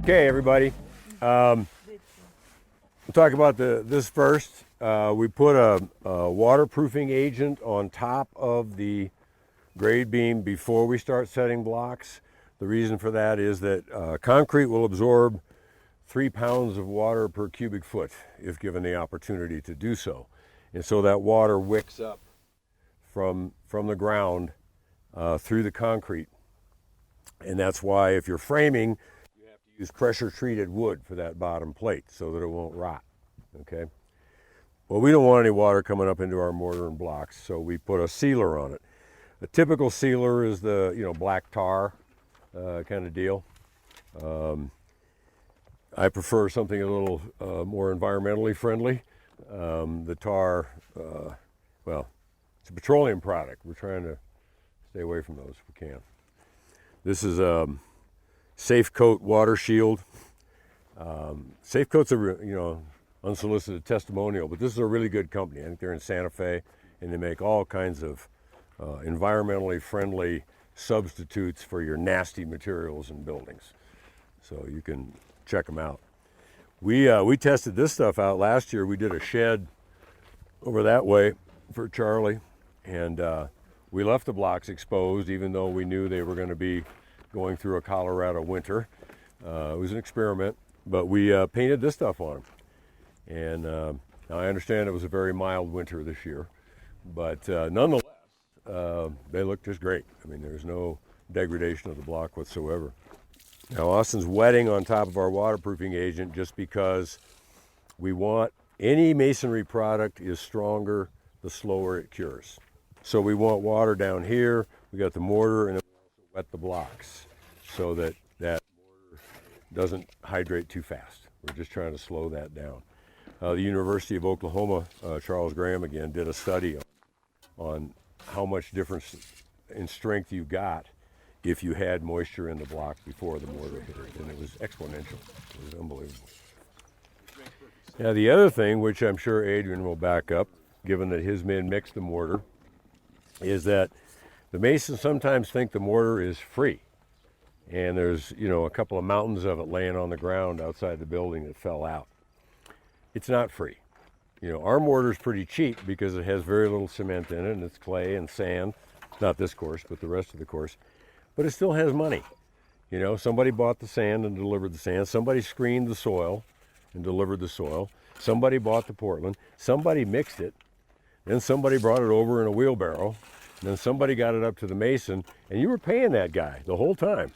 Okay, everybody. We'll talk about this first. We put a waterproofing agent on top of the grade beam before we start setting blocks. The reason for that is that concrete will absorb 3 pounds of water per cubic foot if given the opportunity to do so. And so that water wicks up from the ground through the concrete. And that's why if you're framing, you have to use pressure treated wood for that bottom plate so that it won't rot, okay? Well, we don't want any water coming up into our mortar and blocks, so we put a sealer on it. A typical sealer is the, black tar kind of deal. I prefer something a little more environmentally friendly. The tar, well, it's a petroleum product. We're trying to stay away from those if we can. This is a Safe Coat water shield. Safe Coat's a unsolicited testimonial, but this is a really good company. I think they're in Santa Fe, and they make all kinds of environmentally friendly substitutes for your nasty materials in buildings. So you can check them out. We tested this stuff out last year. We did a shed over that way for Charlie, and we left the blocks exposed even though we knew they were going to be going through a Colorado winter. It was an experiment, but we painted this stuff on them. And now I understand it was a very mild winter this year, but nonetheless, they look just great. I mean, there's no degradation of the block whatsoever. Now Austin's wetting on top of our waterproofing agent just because we want any masonry product is stronger the slower it cures. So we want water down here, we got the mortar, and then we also wet the blocks so that that mortar doesn't hydrate too fast. We're just trying to slow that down. The University of Oklahoma, Charles Graham again, did a study on how much difference in strength you got if you had moisture in the block before the mortar hit it, and it was exponential. It was unbelievable. Now the other thing, which I'm sure Adrian will back up, given that his men mixed the mortar, is that the masons sometimes think the mortar is free. And there's, a couple of mountains of it laying on the ground outside the building that fell out. It's not free. Our mortar's pretty cheap because it has very little cement in it, and it's clay and sand. Not this course, but the rest of the course. But it still has money. Somebody bought the sand and delivered the sand. Somebody screened the soil and delivered the soil. Somebody bought the Portland. Somebody mixed it. Then somebody brought it over in a wheelbarrow. And then somebody got it up to the mason, and you were paying that guy the whole time.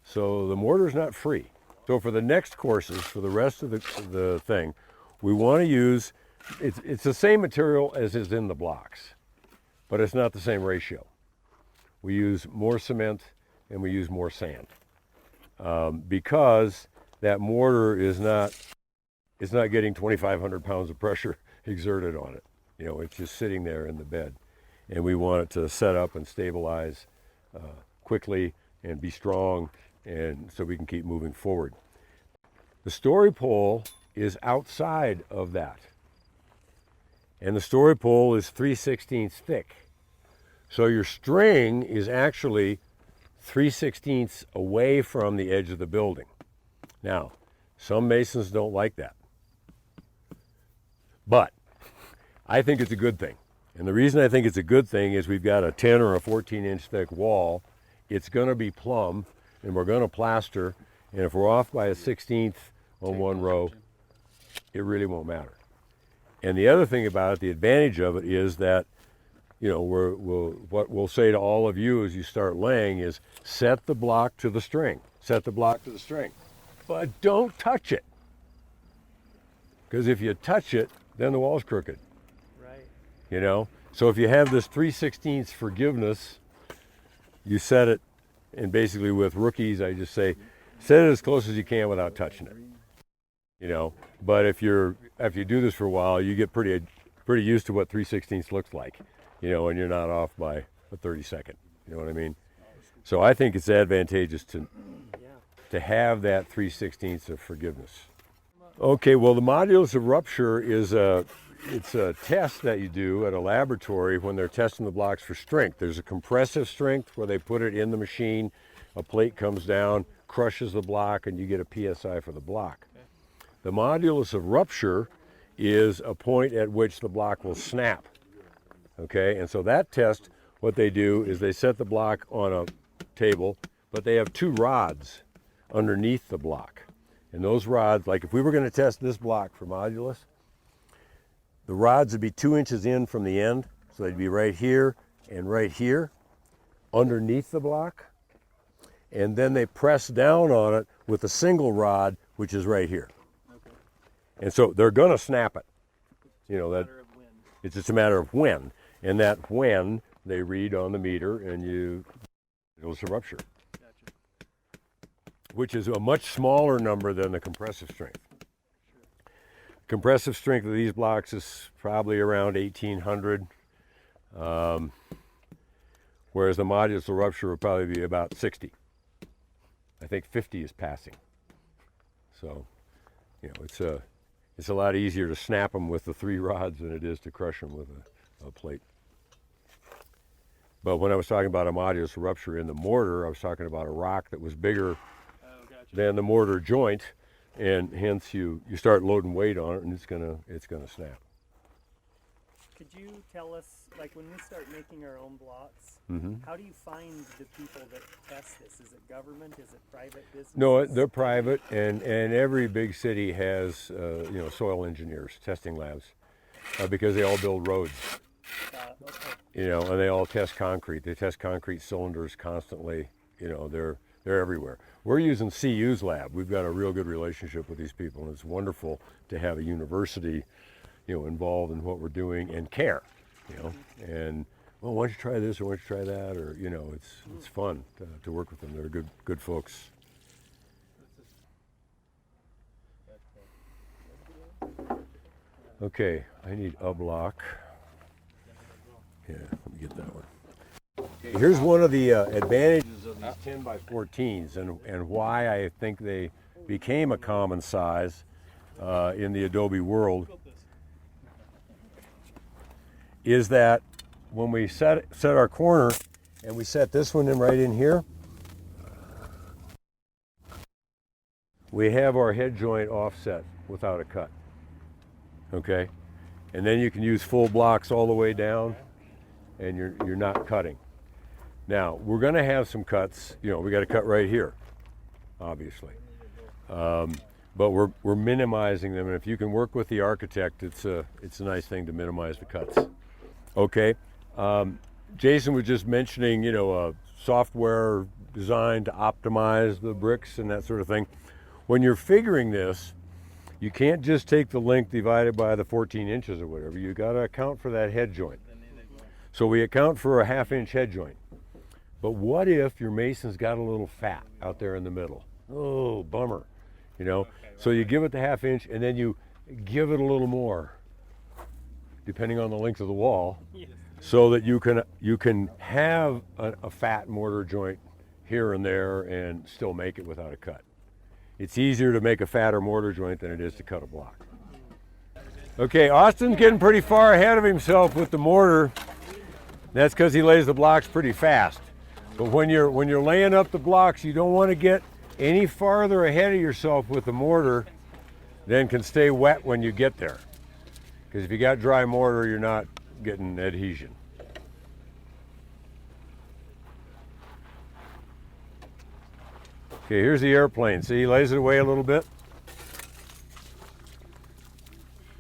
So the mortar's not free. So for the next courses, for the rest of the thing, we want to use, it's the same material as is in the blocks, but it's not the same ratio. We use more cement and we use more sand because that mortar is not getting 2,500 pounds of pressure exerted on it. It's just sitting there in the bed, and we want it to set up and stabilize quickly and be strong, and so we can keep moving forward. The story pole is outside of that, and the story pole is 3/16 thick. So your string is actually 3/16 away from the edge of the building. Now, some masons don't like that, but I think it's a good thing. And the reason I think it's a good thing is we've got a 10 or a 14-inch thick wall. It's going to be plumb, and we're going to plaster. And if we're off by a 1/16 on one row, it really won't matter. And the other thing about it, the advantage of it is that, what we'll say to all of you as you start laying is set the block to the string. Set the block to the string. But don't touch it. Because if you touch it, then the wall's crooked. Right. So if you have this 3/16 forgiveness, you set it, and basically with rookies, I just say, set it as close as you can without touching it. But if you do this for a while, you get pretty used to what 3/16 looks like, and you're not off by a 32nd. You know what I mean? So I think it's advantageous to have that 3/16 of forgiveness. Okay, well, the modulus of rupture is it's a test that you do at a laboratory when they're testing the blocks for strength. There's a compressive strength where they put it in the machine, a plate comes down, crushes the block and you get a PSI for the block. The modulus of rupture is a point at which the block will snap. Okay, and so that test, what they do is they set the block on a table, but they have 2 rods underneath the block. And those rods, like if we were going to test this block for modulus, the rods would be 2 inches in from the end, so they'd be right here and right here underneath the block. And then they press down on it with a single rod, which is right here. Okay. And so they're going to snap it. You know, that it's just a matter of when. And that when they read on the meter and it'll rupture. Gotcha. Which is a much smaller number than the compressive strength. Sure. Compressive strength of these blocks is probably around 1800, whereas the modulus of rupture would probably be about 60. I think 50 is passing. So, you know, it's a lot easier to snap them with the 3 rods than it is to crush them with a plate. But when I was talking about a modulus of rupture in the mortar, I was talking about a rock that was bigger than the mortar joint, and hence you start loading weight on it, and it's gonna snap. Could you tell us, like when we start making our own blocks, how do you find the people that test this? Is it government? Is it private business? No, they're private, and every big city has soil engineers, testing labs, because they all build roads. Okay. You know, and they all test concrete. They test concrete cylinders constantly. You know, they're everywhere. We're using CU's lab. We've got a real good relationship with these people, and it's wonderful to have a university, you know, involved in what we're doing and care. You know, and well, why don't you try this or why don't you try that, or you know, it's fun to work with them. They're good folks. Okay, I need a block. Yeah, let me get that one. Here's one of the advantages of these 10 by 14s and why I think they became a common size in the adobe world is that when we set our corner and we set this one in right in here, we have our head joint offset without a cut. Okay, and then you can use full blocks all the way down, and you're not cutting. Now we're going to have some cuts. You know, we got to cut right here, obviously, but we're minimizing them. And if you can work with the architect, it's a nice thing to minimize the cuts. Okay, Jason was just mentioning, you know, software designed to optimize the bricks and that sort of thing. When you're figuring this, you can't just take the length divided by the 14 inches or whatever. You got to account for that head joint. So we account for a 1/2 inch head joint. But what if your mason's got a little fat out there in the middle? Oh, bummer, you know? So you give it the 1/2 inch and then you give it a little more, depending on the length of the wall, so that you can have a fat mortar joint here and there and still make it without a cut. It's easier to make a fatter mortar joint than it is to cut a block. Okay, Austin's getting pretty far ahead of himself with the mortar. That's because he lays the blocks pretty fast. But when you're laying up the blocks, you don't want to get any farther ahead of yourself with the mortar than can stay wet when you get there. Because if you got dry mortar, you're not getting adhesion. Okay, here's the airplane. See, he lays it away a little bit.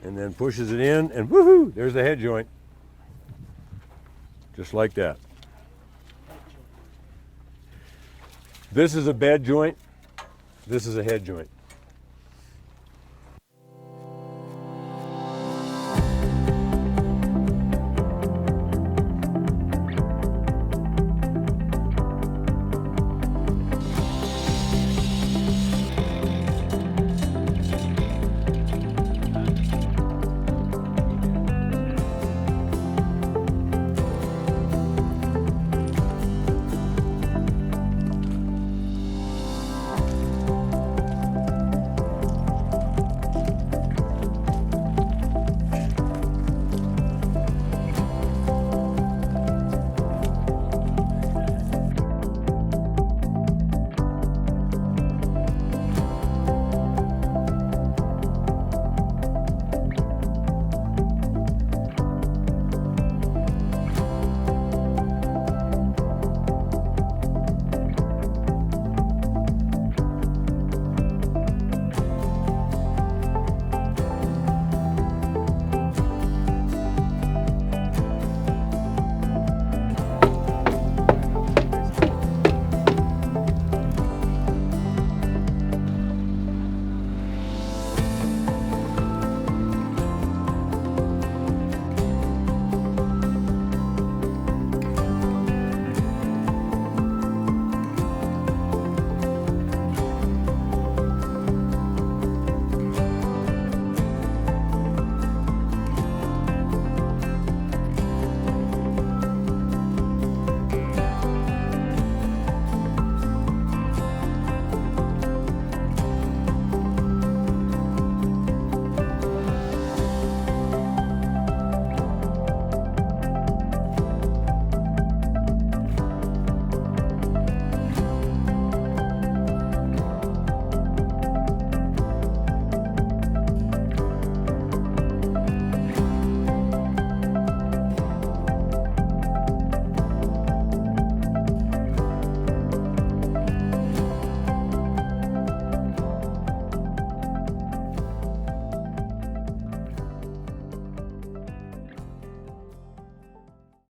And then pushes it in, and woohoo, there's the head joint. Just like that. This is a bed joint. This is a head joint.